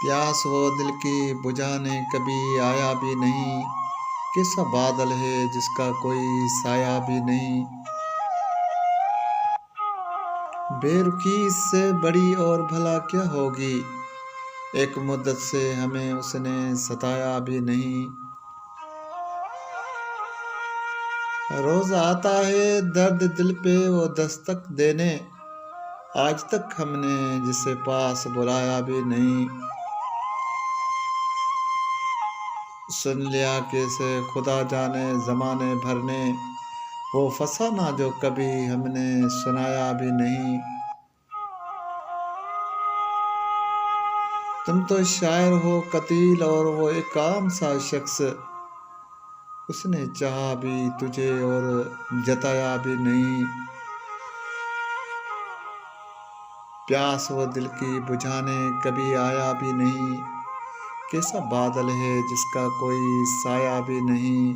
प्यास वो दिल की बुझाने कभी आया भी नहीं। कैसा बादल है जिसका कोई साया भी नहीं। बेरुखी इससे बड़ी और भला क्या होगी। एक मुद्दत से हमें उसने सताया भी नहीं। रोज आता है दर्द दिल पे वो दस्तक देने। आज तक हमने जिसे पास बुलाया भी नहीं। सुन लिया कैसे खुदा जाने जमाने भर ने। वो फसाना जो कभी हमने सुनाया भी नहीं। तुम तो शायर हो कतील और वो एक आम सा शख्स। उसने चाहा भी तुझे और जताया भी नहीं। प्यास वो दिल की बुझाने कभी आया भी नहीं। कैसा बादल है जिसका कोई साया भी नहीं।